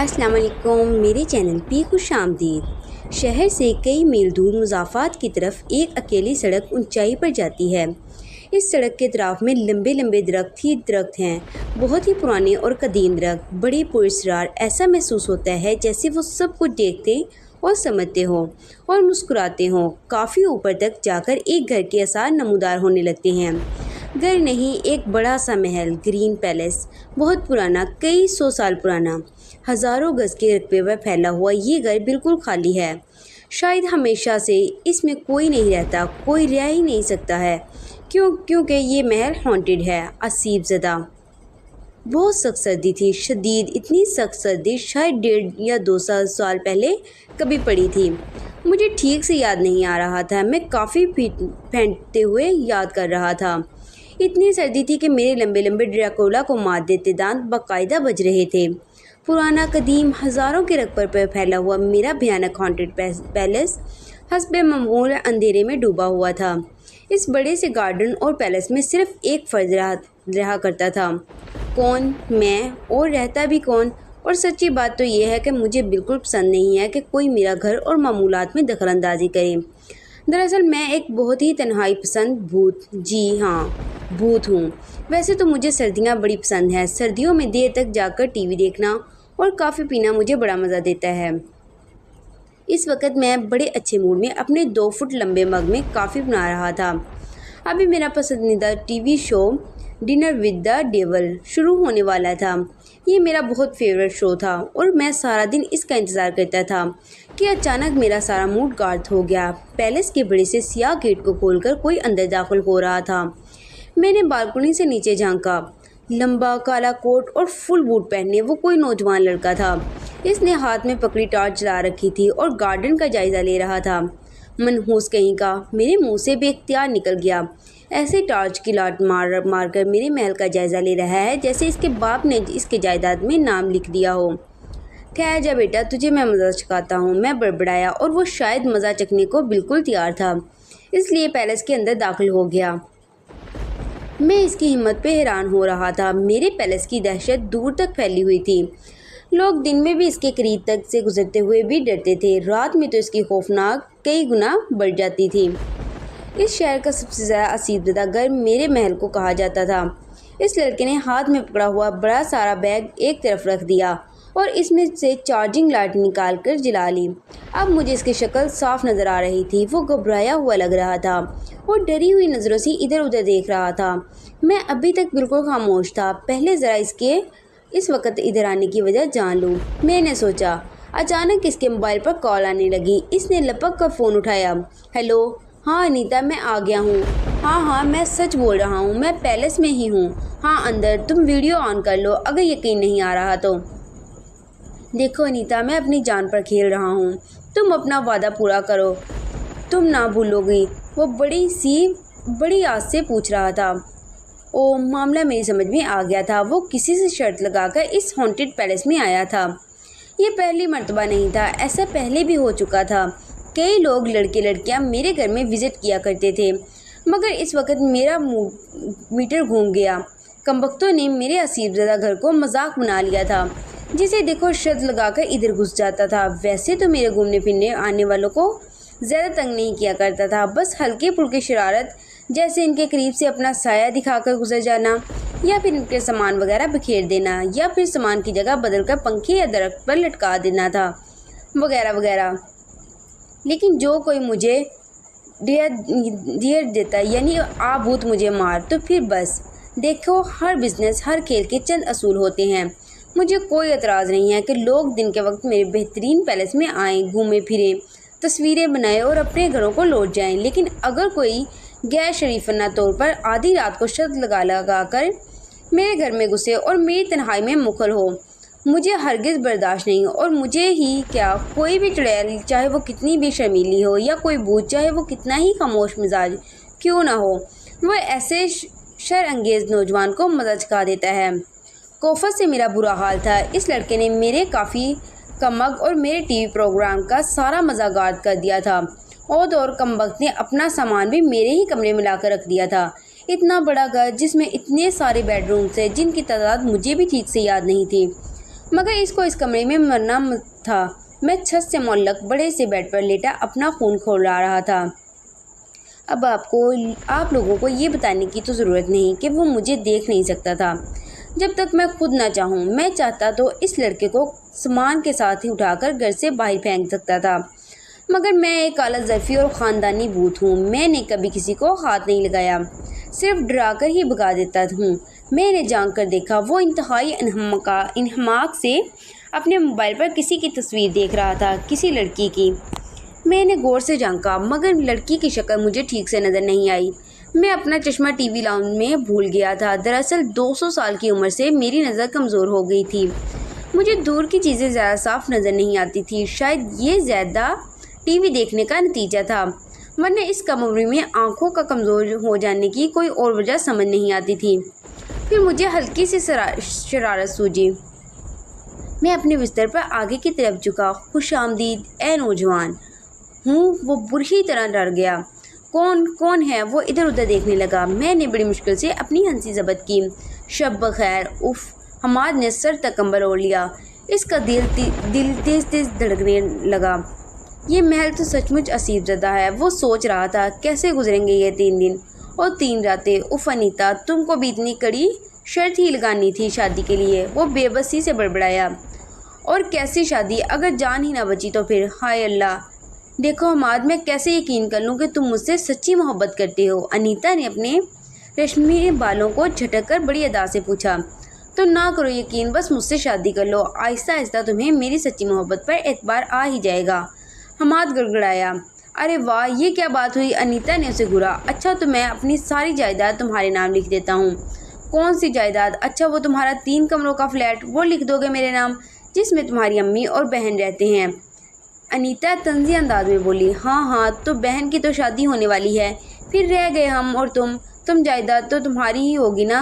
अस्सलाम वालेकुम, मेरे चैनल पे खुश आमदीद। शहर से कई मील दूर मुज़ाफ़ात की तरफ एक अकेली सड़क ऊंचाई पर जाती है। इस सड़क के अतराफ में लंबे लंबे दरख्त हैं, बहुत ही पुराने और कदीम दरख्त, बड़े पुरस्रार। ऐसा महसूस होता है जैसे वो सब कुछ देखते और समझते हों और मुस्कुराते हों। काफ़ी ऊपर तक जाकर एक घर के आसार नमूदार होने लगते हैं। घर नहीं, एक बड़ा सा महल, ग्रीन पैलेस, बहुत पुराना, कई 100 साल पुराना, हज़ारों गज के रकबे पर फैला हुआ ये घर बिल्कुल खाली है। शायद हमेशा से इसमें कोई नहीं रहता, कोई रह ही नहीं सकता है, क्योंकि ये महल हॉन्टेड है। असीब ज़दा। बहुत सख्त सर्दी थी, शदीद, इतनी सख्त सर्दी शायद 1.5 या 2 साल पहले कभी पड़ी थी। मुझे ठीक से याद नहीं आ रहा था, मैं काफ़ी फेंटते हुए याद कर रहा था। इतनी सर्दी थी कि मेरे लंबे लंबे ड्रैकुला को मात देते दांत बाकायदा बज रहे थे। पुराना कदीम हज़ारों के रकबे पर फैला हुआ मेरा भयानक हॉन्टेड पैलेस हस्बे मामूल अंधेरे में डूबा हुआ था। इस बड़े से गार्डन और पैलेस में सिर्फ एक फ़र्द रहा करता था। कौन? मैं। और रहता भी कौन? और सच्ची बात तो यह है कि मुझे बिल्कुल पसंद नहीं है कि कोई मेरा घर और मामूलात में दखलंदाजी करे। दरअसल मैं एक बहुत ही तन्हाई पसंद भूत, जी हाँ, भूत हूँ। वैसे तो मुझे सर्दियाँ बड़ी पसंद हैं। सर्दियों में देर तक जाकर टीवी देखना और कॉफ़ी पीना मुझे बड़ा मज़ा देता है। इस वक्त मैं बड़े अच्छे मूड में अपने 2 फुट लंबे मग में कॉफ़ी बना रहा था। अभी मेरा पसंदीदा TV show dinner with the devil शुरू होने वाला था। ये मेरा बहुत फेवरेट शो था और मैं सारा दिन इसका इंतज़ार करता था कि अचानक मेरा सारा मूड गार्ड हो गया। पैलेस के बड़े से सियाह गेट को खोलकर कोई अंदर दाखिल हो रहा था। मैंने बालकनी से नीचे झांका। लंबा काला कोट और फुल बूट पहने वो कोई नौजवान लड़का था। इसने हाथ में पकड़ी टॉर्च जला रखी थी और गार्डन का जायज़ा ले रहा था। मनहूस कहीं का मेरे मुंह से बेख्तियार निकल गया। ऐसे टॉर्च की लाट मार कर मेरे महल का जायज़ा ले रहा है जैसे इसके बाप ने इसके जायदाद में नाम लिख दिया हो। ठहर जा बेटा, तुझे मैं मज़ा चखाता हूँ, मैं बड़बड़ाया और वो शायद मज़ा चखने को बिल्कुल तैयार था, इसलिए पैलेस के अंदर दाखिल हो गया। मैं इसकी हिम्मत पे हैरान हो रहा था। मेरे पैलेस की दहशत दूर तक फैली हुई थी। लोग दिन में भी इसके करीब तक से गुजरते हुए भी डरते थे, रात में तो इसकी खौफनाक कई गुना बढ़ जाती थी। इस शहर का सबसे ज़्यादा असीबज़दा घर मेरे महल को कहा जाता था। इस लड़के ने हाथ में पकड़ा हुआ बड़ा सारा बैग एक तरफ रख दिया और इसमें से चार्जिंग लाइट निकाल कर जला ली। अब मुझे इसकी शक्ल साफ नज़र आ रही थी। वो घबराया हुआ लग रहा था और डरी हुई नज़रों से इधर उधर देख रहा था। मैं अभी तक बिल्कुल खामोश था। पहले ज़रा इसके इस वक्त इधर आने की वजह जान लूँ, मैंने सोचा। अचानक इसके मोबाइल पर कॉल आने लगी। इसने लपक कर फ़ोन उठाया। हेलो, हाँ अनीता, मैं आ गया हूँ। हाँ, मैं सच बोल रहा हूँ, मैं पैलेस में ही हूँ। हाँ अंदर, तुम वीडियो ऑन कर लो अगर यकीन नहीं आ रहा तो। देखो अनीता, मैं अपनी जान पर खेल रहा हूँ, तुम अपना वादा पूरा करो, तुम ना भूलोगी। वो बड़ी आस से पूछ रहा था। ओ, मामला मेरी समझ में आ गया था। वो किसी से शर्त लगाकर इस हॉन्टेड पैलेस में आया था। ये पहली मर्तबा नहीं था, ऐसा पहले भी हो चुका था। कई लोग, लड़के लड़कियां मेरे घर में विज़िट किया करते थे, मगर इस वक्त मेरा मीटर घूम गया। कमबख्तों ने मेरे असीबज़दा घर को मजाक बना लिया था। जिसे देखो शर्त लगाकर इधर घुस जाता था। वैसे तो मेरे घूमने फिरने आने वालों को ज़्यादा तंग नहीं किया करता था, बस हल्के फुल्के शरारत, जैसे इनके करीब से अपना साया दिखाकर गुजर जाना, या फिर इनके सामान वगैरह बिखेर देना, या फिर सामान की जगह बदलकर पंखे या दरख्त पर लटका देना था, वगैरह वगैरह। लेकिन जो कोई मुझे डेयर देता, यानी आ भूत मुझे मार, तो फिर बस देखो, हर बिजनेस, हर खेल के चंद असूल होते हैं। मुझे कोई एतराज़ नहीं है कि लोग दिन के वक्त मेरे बेहतरीन पैलेस में आएँ, घूमे फिरें, तस्वीरें बनाएं और अपने घरों को लौट जाएं। लेकिन अगर कोई गैर शरीफाना तौर पर आधी रात को शर्त लगा कर मेरे घर में घुसे और मेरी तन्हाई में मुखर हो, मुझे हरगिज़ बर्दाश्त नहीं। और मुझे ही क्या, कोई भी चुड़ैल, चाहे वो कितनी भी शर्मीली हो, या कोई भूत, चाहे वो कितना ही खामोश मिजाज क्यों ना हो, वो ऐसे शर्अंगेज़ नौजवान को मज़ा चखा देता है। कोफत से मेरा बुरा हाल था। इस लड़के ने मेरे काफ़ी का मग और मेरे टीवी प्रोग्राम का सारा मज़ा गायब कर दिया था। और कमबख्त ने अपना सामान भी मेरे ही कमरे में लाकर रख दिया था। इतना बड़ा घर जिसमें इतने सारे बेडरूम थे जिनकी तादाद मुझे भी ठीक से याद नहीं थी। मगर इसको इस कमरे में मरना था। मैं छत से मुअल्लक बड़े से बेड पर लेटा अपना खून खौला रहा था। अब आप लोगों को ये बताने की तो ज़रूरत नहीं कि वो मुझे देख नहीं सकता था जब तक मैं खुद ना चाहूँ। मैं चाहता तो इस लड़के को सामान के साथ ही उठाकर घर से बाहर फेंक सकता था, मगर मैं एक आला ज़र्फ़ी और ख़ानदानी भूत हूँ। मैंने कभी किसी को हाथ नहीं लगाया, सिर्फ डरा कर ही भगा देता हूँ। मैंने जांच कर देखा, वो इंतहाई इन्हमाक से अपने मोबाइल पर किसी की तस्वीर देख रहा था, किसी लड़की की। मैंने गौर से झांका, मगर लड़की की शक्ल मुझे ठीक से नज़र नहीं आई। मैं अपना चश्मा टीवी लाउंज में भूल गया था। दरअसल 200 साल की उम्र से मेरी नज़र कमज़ोर हो गई थी। मुझे दूर की चीज़ें ज़्यादा साफ नज़र नहीं आती थी। शायद ये ज़्यादा टीवी देखने का नतीजा था, वरना इस कम उम्र में आँखों का कमज़ोर हो जाने की कोई और वजह समझ नहीं आती थी। फिर मुझे हल्की सी शरारत सूझी। मैं अपने बिस्तर पर आगे की तरफ झुका। खुश आमदीद ए नौजवान हूँ। वो बुरी तरह डर गया। कौन है? वो इधर उधर देखने लगा। मैंने बड़ी मुश्किल से अपनी हंसी ज़ब्त की। शब बखैर। उफ। हमाद ने सर तक कंबल ओढ़ लिया। इसका दिल तेज तेज धड़कने लगा। ये महल तो सचमुच असीब ज़दा है। वो सोच रहा था कैसे गुजरेंगे ये 3 दिन और 3 रातें। उफ अनीता, तुमको भी इतनी कड़ी शर्त ही लगानी थी शादी के लिए। वो बेबसी से बड़बड़ाया। और कैसी शादी? अगर जान ही ना बची तो फिर? हाय अल्लाह। देखो हमाद, मैं कैसे यकीन कर लूँ कि तुम मुझसे सच्ची मोहब्बत करते हो? अनीता ने अपने रेशमी बालों को झटक कर बड़ी अदा से पूछा। तो ना करो यकीन, बस मुझसे शादी कर लो। आहिस्ता आहिस्ता तुम्हें मेरी सच्ची मोहब्बत पर एतबार आ ही जाएगा। हमाद गड़गड़ाया। अरे वाह, ये क्या बात हुई? अनीता ने उसे घूरा। अच्छा, तो मैं अपनी सारी जायदाद तुम्हारे नाम लिख देता हूँ। कौन सी जायदाद? अच्छा, वो तुम्हारा 3 कमरों का फ्लैट, वो लिख दोगे मेरे नाम, जिसमें तुम्हारी अम्मी और बहन रहते हैं? अनीता तंज़ी अंदाज में बोली। हाँ, तो बहन की तो शादी होने वाली है, फिर रह गए हम और तुम जायदाद तो तुम्हारी ही होगी ना?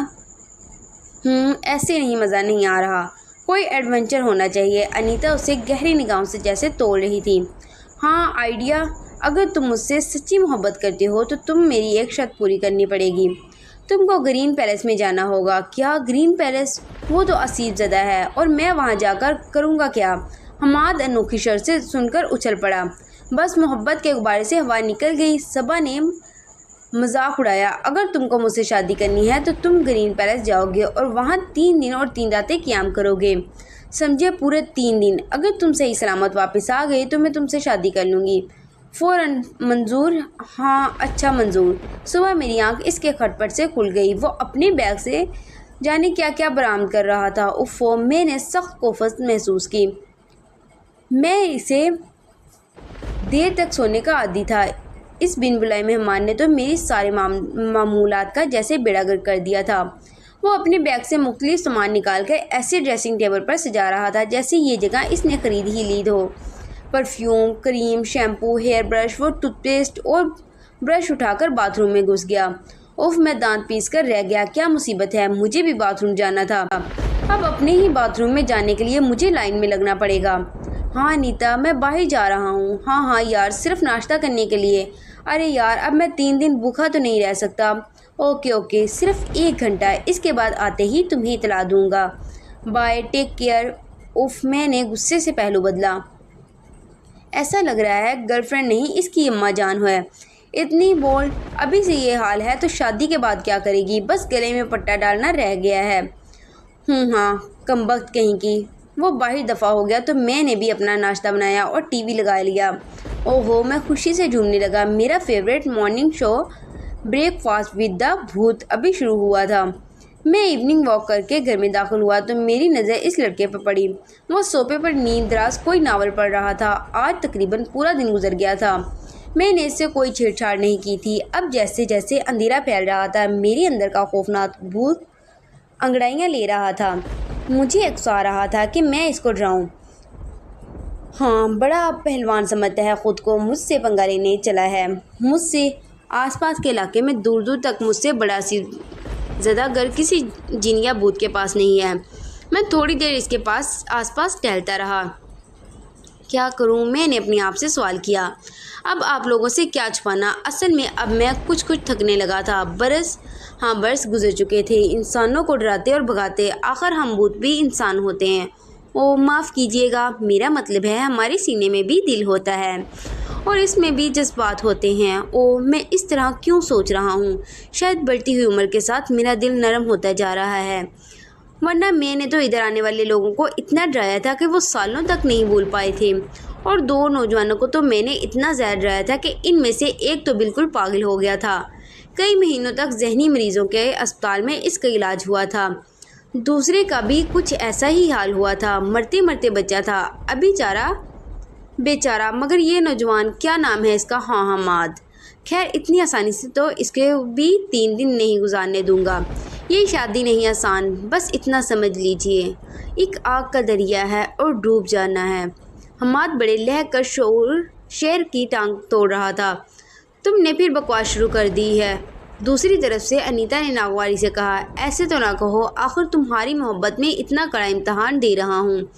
ऐसे नहीं, मज़ा नहीं आ रहा। कोई एडवेंचर होना चाहिए। अनीता उसे गहरी निगाहों से जैसे तोड़ रही थी। हाँ, आइडिया। अगर तुम मुझसे सच्ची मोहब्बत करते हो तो तुम मेरी एक शर्त पूरी करनी पड़ेगी। तुमको ग्रीन पैलेस में जाना होगा। क्या ग्रीन पैलेस? वो तो असीब ज़दा है, और मैं वहाँ जाकर करूँगा क्या? हमाद अनोखी शर्त से सुनकर उछल पड़ा। बस मोहब्बत के गुब्बारे से हवा निकल गई। सबा ने मजाक उड़ाया। अगर तुमको मुझसे शादी करनी है तो तुम ग्रीन पैलेस जाओगे और वहाँ 3 दिन और 3 रातें क़याम करोगे, समझे? पूरे 3 दिन। अगर तुम सही सलामत वापस आ गए तो मैं तुमसे शादी कर लूँगी। फ़ौरन मंजूर? हाँ, अच्छा मंजूर। सुबह मेरी आँख इसके खटपट से खुल गई। वो अपने बैग से जाने क्या क्या बरामद कर रहा था। उफ़ो, मैंने सख्त कोफत महसूस की। मैं इसे देर तक सोने का आदी था। इस बिन बुलाए मेहमान ने तो मेरी सारे मामूलात का जैसे बेड़ा गर्क कर दिया था। वो अपने बैग से मुख्तलिफ सामान निकाल कर ऐसे ड्रेसिंग टेबल पर सजा रहा था जैसे ये जगह इसने ख़रीद ही ली हो। Perfume, cream, shampoo, hair brush, वो टूथपेस्ट और ब्रश उठाकर बाथरूम में घुस गया। उफ, मैं दांत पीस कर रह गया। क्या मुसीबत है, मुझे भी बाथरूम जाना था। अब अपने ही बाथरूम में जाने के लिए मुझे लाइन में लगना पड़ेगा। हाँ अनीता, मैं बाहर जा रहा हूँ। हाँ यार, सिर्फ नाश्ता करने के लिए। अरे यार, अब मैं 3 दिन भूखा तो नहीं रह सकता। ओके, सिर्फ 1 घंटा, इसके बाद आते ही तुम्हें इतला दूँगा। Bye, take care. उफ, मैंने गुस्से से पहलू बदला। ऐसा लग रहा है गर्लफ्रेंड नहीं, इसकी अम्मा जान है। इतनी बोल्ड, अभी से ये हाल है तो शादी के बाद क्या करेगी? बस गले में पट्टा डालना रह गया है। हाँ, कमबख्त कहीं की। वो बाहर दफ़ा हो गया तो मैंने भी अपना नाश्ता बनाया और टीवी लगा लिया। ओहो, मैं खुशी से झूमने लगा। मेरा favourite morning show breakfast with the भूत अभी शुरू हुआ था। मैं इवनिंग वॉक करके घर में दाखिल हुआ तो मेरी नज़र इस लड़के पर पड़ी। वो सोफे पर नींदराज कोई नावल पढ़ रहा था। आज तकरीबन पूरा दिन गुजर गया था। मैंने इससे कोई छेड़छाड़ नहीं की थी। अब जैसे जैसे अंधेरा फैल रहा था, मेरे अंदर का खौफनाक भूत अंगड़ाइयाँ ले रहा था। मुझे अफसोस आ रहा था कि मैं इसको डराऊं। हाँ, बड़ा पहलवान समझता है ख़ुद को। मुझसे पंगा लेने चला है। मुझसे आसपास के इलाके में दूर दूर तक मुझसे बड़ा सी ज़्यादा घर किसी जिन या भूत के पास नहीं है। मैं थोड़ी देर इसके आसपास टहलता रहा। क्या करूं? मैंने अपने आप से सवाल किया। अब आप लोगों से क्या छुपाना। असल में अब मैं कुछ थकने लगा था। बरस गुजर चुके थे इंसानों को डराते और भगाते। आखिर हम भूत भी इंसान होते हैं। ओ माफ़ कीजिएगा, मेरा मतलब है हमारे सीने में भी दिल होता है और इसमें भी जज्बात होते हैं। ओ मैं इस तरह क्यों सोच रहा हूँ? शायद बढ़ती हुई उम्र के साथ मेरा दिल नरम होता जा रहा है, वरना मैंने तो इधर आने वाले लोगों को इतना डराया था कि वो सालों तक नहीं भूल पाए थे, और 2 नौजवानों को तो मैंने इतना ज़्यादा डराया था कि इनमें से एक तो बिल्कुल पागल हो गया था। कई महीनों तक जहनी मरीजों के अस्पताल में इसका इलाज हुआ था। दूसरे का भी कुछ ऐसा ही हाल हुआ था, मरते मरते बचा था अभी बेचारा। मगर ये नौजवान, क्या नाम है इसका? हाँ, हमाद। खैर, इतनी आसानी से तो इसके भी 3 दिन नहीं गुजारने दूंगा। ये शादी नहीं आसान, बस इतना समझ लीजिए, एक आग का दरिया है और डूब जाना है। हमाद बड़े लह कर शेर की टांग तोड़ रहा था। तुमने फिर बकवास शुरू कर दी है। दूसरी तरफ से अनीता ने नागवारी से कहा, ऐसे तो ना कहो, आखिर तुम्हारी मोहब्बत में इतना कड़ा इम्तहान दे रहा हूँ।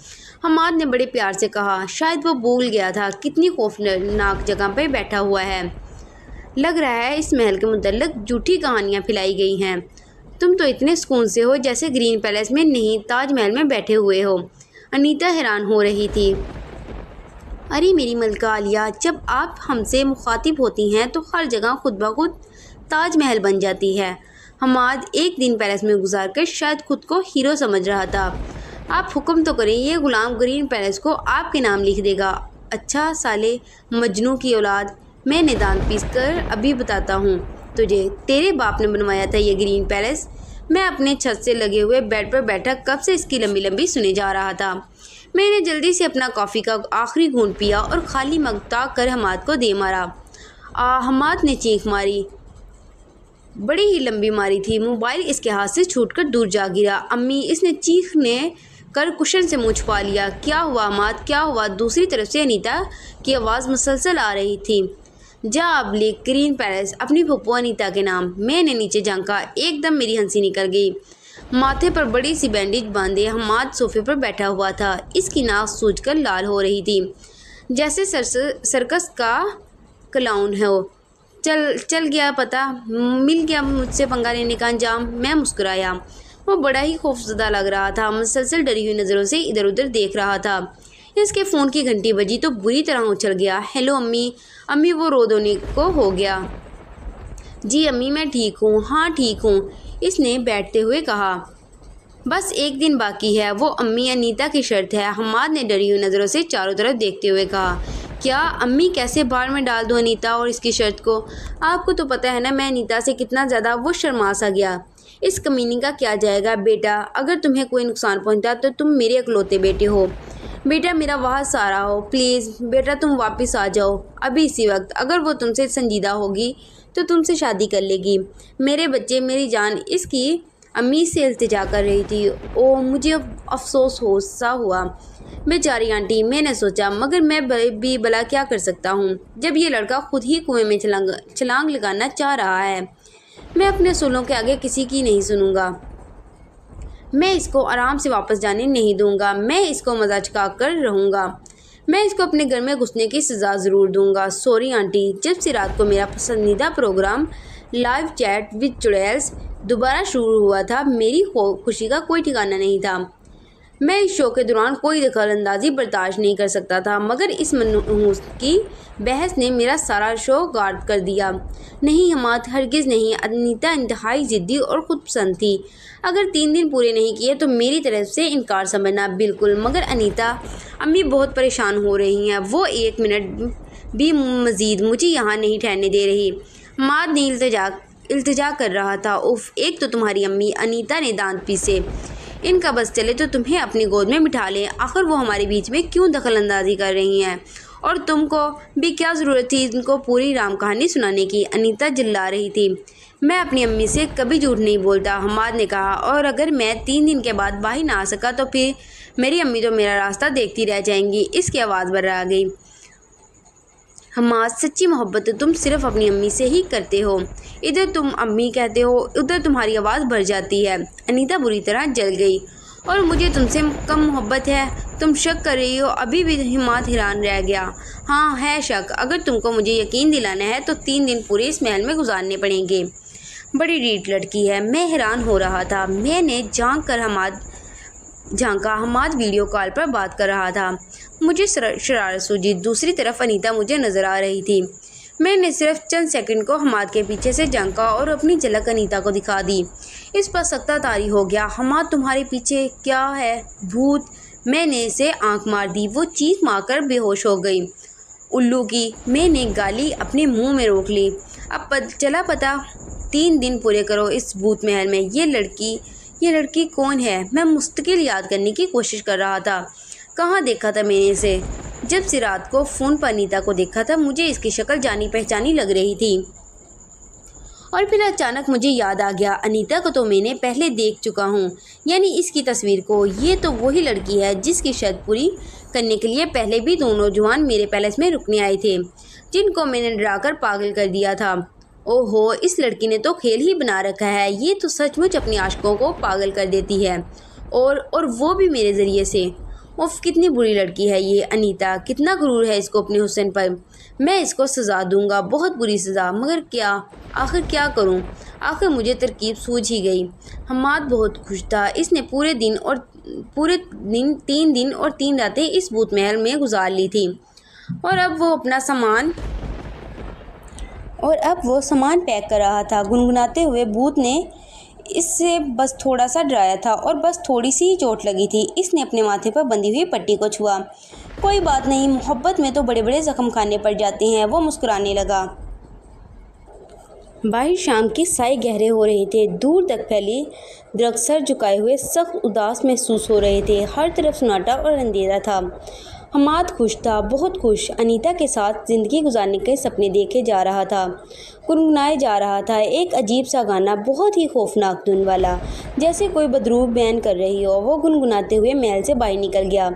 हमाद ने बड़े प्यार से कहा। शायद वो भूल गया था कितनी खौफनाक जगह पर बैठा हुआ है। लग रहा है इस महल के मुतल्लिक झूठी कहानियाँ फैलाई गई हैं। तुम तो इतने सुकून से हो जैसे ग्रीन पैलेस में नहीं, ताज महल में बैठे हुए हो। अनीता हैरान हो रही थी। अरे मेरी मलका आलिया, जब आप हमसे मुखातिब होती हैं तो हर जगह खुद ब खुद ताज महल बन जाती है। हमाद एक दिन पैलेस में गुजार कर शायद खुद को हीरो समझ रहा था। आप हुक्म तो करें, ये गुलाम ग्रीन पैलेस को आपके नाम लिख देगा। अच्छा साले मजनू की औलाद, मैंने दांत पीस कर अभी बताता हूँ तुझे। तेरे बाप ने बनवाया था ये ग्रीन पैलेस। मैं अपने छत से लगे हुए बेड पर बैठा कब से इसकी लंबी लंबी सुने जा रहा था। मैंने जल्दी से अपना कॉफ़ी का आखिरी घूंट पिया और खाली मग ताक कर हमाद को दे मारा। हमाद ने चीख मारी, बड़ी ही लंबी मारी थी। मोबाइल इसके हाथ से छूटकर दूर जा गिरा। अम्मी, इसने चीखने कर कुशन से मुँह छुपा लिया। क्या हुआ हमाद, क्या हुआ? दूसरी तरफ से अनीता की आवाज़ मुसलसल आ रही थी। जा अब लिख ग्रीन पैलेस अपनी फुप्पो अनीता के नाम। मैंने नीचे झांका, एकदम मेरी हंसी निकल गई। माथे पर बड़ी सी बैंडेज बांधे हमाद सोफे पर बैठा हुआ था। इसकी नाक सूजकर लाल हो रही थी, जैसे सर्कस का क्लाउन है। चल गया पता, मिल गया मुझसे पंगा लेने का अंजाम। मैं मुस्कुराया। वो बड़ा ही खौफजदा लग रहा था, मुसलसल डरी हुई नज़रों से इधर उधर देख रहा था। इसके फ़ोन की घंटी बजी तो बुरी तरह उछल गया। हेलो अम्मी। अम्मी वो रो धोने को हो गया। जी अम्मी, मैं ठीक हूँ। हाँ ठीक हूँ, इसने बैठते हुए कहा। बस एक दिन बाकी है। वो अम्मी अनीता की शर्त है। हमाद ने डरी हुई नज़रों से चारों तरफ देखते हुए कहा। क्या अम्मी, कैसे बाहर में डाल दूँ अनीता और इसकी शर्त को? आपको तो पता है ना मैं अनीता से कितना ज़्यादा। वो शर्मा सा गया। इस कमीनी का क्या जाएगा बेटा, अगर तुम्हें कोई नुकसान पहुँचा तो तुम मेरे इकलौते बेटे हो। बेटा मेरा वहाँ सहारा हो, प्लीज़ बेटा तुम वापस आ जाओ अभी इसी वक्त। अगर वो तुमसे संजीदा होगी तो तुमसे शादी कर लेगी। मेरे बच्चे, मेरी जान। इसकी अम्मी से इल्तिजा कर रही थी। ओ मुझे अफसोस हो सा हुआ। बेचारी आंटी, मैंने सोचा, मगर मैं भी भला क्या कर सकता हूँ जब ये लड़का खुद ही कुएं में छलांग लगाना चाह रहा है। मैं अपने असूलों के आगे किसी की नहीं सुनूंगा। मैं इसको आराम से वापस जाने नहीं दूंगा। मैं इसको मज़ा चुका कर रहूँगा। मैं इसको अपने घर में घुसने की सज़ा ज़रूर दूंगा। सॉरी आंटी, जब से रात को मेरा पसंदीदा प्रोग्राम लाइव चैट विद चुड़ैल्स दोबारा शुरू हुआ था, मेरी खुशी का कोई ठिकाना नहीं था। मैं इस शो के दौरान कोई दखलंदाजी बर्दाश्त नहीं कर सकता था, मगर इस मनहूस की बहस ने मेरा सारा शो गार्ड कर दिया। नहीं हमाद, हरगिज़ नहीं। अनीता इंतहाई ज़िद्दी और खुदपसंद थी। अगर 3 दिन पूरे नहीं किए तो मेरी तरफ से इनकार समझना। बिल्कुल। मगर अनीता, अम्मी बहुत परेशान हो रही हैं। वो 1 मिनट भी मज़ीद मुझे यहाँ नहीं ठहरने दे रही। हमाद ने इल्तिजा कर रहा था। उफ़, एक तो तुम्हारी अम्मी। अनीता ने दांत पीसे। इनका बस चले तो तुम्हें अपनी गोद में बिठा लें। आखिर वो हमारे बीच में क्यों दखलंदाजी कर रही हैं? और तुमको भी क्या ज़रूरत थी इनको पूरी राम कहानी सुनाने की? अनीता चिल्ला रही थी। मैं अपनी अम्मी से कभी झूठ नहीं बोलता, हमाद ने कहा। और अगर मैं 3 दिन के बाद बाहर ना आ सका तो फिर मेरी अम्मी तो मेरा रास्ता देखती रह जाएंगी। इसकी आवाज़ बर्रा गई। हमाद, सच्ची मोहब्बत तो तुम सिर्फ अपनी अम्मी से ही करते हो। इधर तुम अम्मी कहते हो, उधर तुम्हारी आवाज़ भर जाती है। अनीता बुरी तरह जल गई। और मुझे तुमसे कम मोहब्बत है? तुम शक कर रही हो? अभी भी हिमात हैरान रह गया। हाँ है शक। अगर तुमको मुझे यकीन दिलाना है तो 3 दिन पूरे इस महल में गुजारने पड़ेंगे। बड़ी रीठ लड़की है। मैं हैरान हो रहा था। मैंने झांक कर हमाद झांका। हमाद वीडियो कॉल पर बात कर रहा था। मुझे शरारत सूझी। दूसरी तरफ अनीता मुझे नज़र आ रही थी। मैंने सिर्फ चंद सेकंड को हमाद के पीछे से झांका और अपनी झलक अनीता को दिखा दी। इस पर सख्ता तारी हो गया। हमाद, तुम्हारे पीछे क्या है? भूत। मैंने इसे आंख मार दी। वो चीख मारकर बेहोश हो गई। उल्लू की। मैंने गाली अपने मुंह में रोक ली। अब चला पता। 3 दिन पूरे करो इस भूत महल में। ये लड़की कौन है? मैं मुस्तकिल याद करने की कोशिश कर रहा था। कहाँ देखा था मैंने इसे? जब से रात को फ़ोन पर अनीता को देखा था, मुझे इसकी शक्ल जानी पहचानी लग रही थी। और फिर अचानक मुझे याद आ गया, अनीता को तो मैंने पहले देख चुका हूँ, यानी इसकी तस्वीर को। ये तो वही लड़की है जिसकी शर्त पूरी करने के लिए पहले भी 2 नौजवान मेरे पैलेस में रुकने आए थे, जिनको मैंने डराकर पागल कर दिया था। ओहो, इस लड़की ने तो खेल ही बना रखा है। ये तो सचमुच अपनी आशिकों को पागल कर देती है, और वो भी मेरे ज़रिए से। उफ, कितनी बुरी लड़की है ये अनीता। कितना गुरूर है इसको अपने हुस्न पर। मैं इसको सज़ा दूंगा, बहुत बुरी सज़ा। मगर आखिर क्या करूं? आखिर मुझे तरकीब सूझ ही गई। हमाद बहुत खुश था। इसने पूरे 3 दिन और 3 रातें इस भूत महल में गुजार ली थी। और अब वो सामान पैक कर रहा था। गुनगुनाते हुए भूत ने इससे बस थोड़ा सा डराया था और बस थोड़ी सी ही चोट लगी थी। इसने अपने माथे पर बंधी हुई पट्टी को छुआ। कोई बात नहीं, मोहब्बत में तो बड़े बड़े जख्म खाने पड़ जाते हैं। वो मुस्कुराने लगा। बाहर शाम के साए गहरे हो रहे थे। दूर तक फैले दरख्त सर झुकाए हुए सख्त उदास महसूस हो रहे थे। हर तरफ सन्नाटा और अंधेरा था। हमाद खुश था, बहुत खुश। अनीता के साथ ज़िंदगी गुजारने के सपने देखे जा रहा था, गुनगुनाए जा रहा था। एक अजीब सा गाना, बहुत ही खौफनाक धुन वाला, जैसे कोई बदरूह बयान कर रही हो। वो गुनगुनाते हुए महल से बाहर निकल गया।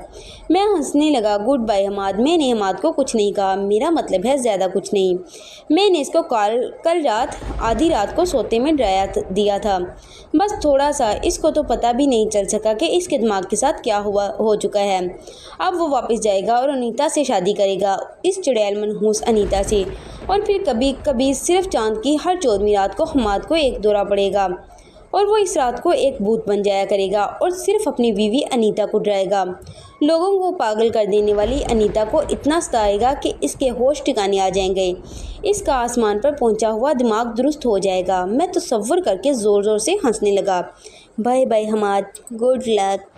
मैं हंसने लगा। Goodbye Hamad. मैंने हमाद को कुछ नहीं कहा। मेरा मतलब है ज़्यादा कुछ नहीं। मैंने इसको कल रात आधी रात को सोते में डराया दिया था, बस थोड़ा सा। इसको तो पता भी नहीं चल सका कि इसके दिमाग के साथ क्या हो चुका है। अब वो वापस जाएगा और अनीता से शादी करेगा, इस चुड़ैल मनहूस अनीता से। और फिर कभी कभी सिर्फ चांद की हर 14वीं रात को हमाद को एक दौरा पड़ेगा, और वो इस रात को एक भूत बन जाया करेगा और सिर्फ अपनी बीवी अनीता को डराएगा। लोगों को पागल कर देने वाली अनीता को इतना सताएगा कि इसके होश ठिकाने आ जाएंगे। इसका आसमान पर पहुंचा हुआ दिमाग दुरुस्त हो जाएगा। मैं तसव्वुर करके ज़ोर ज़ोर से हंसने लगा। Bye bye Hamad, good luck.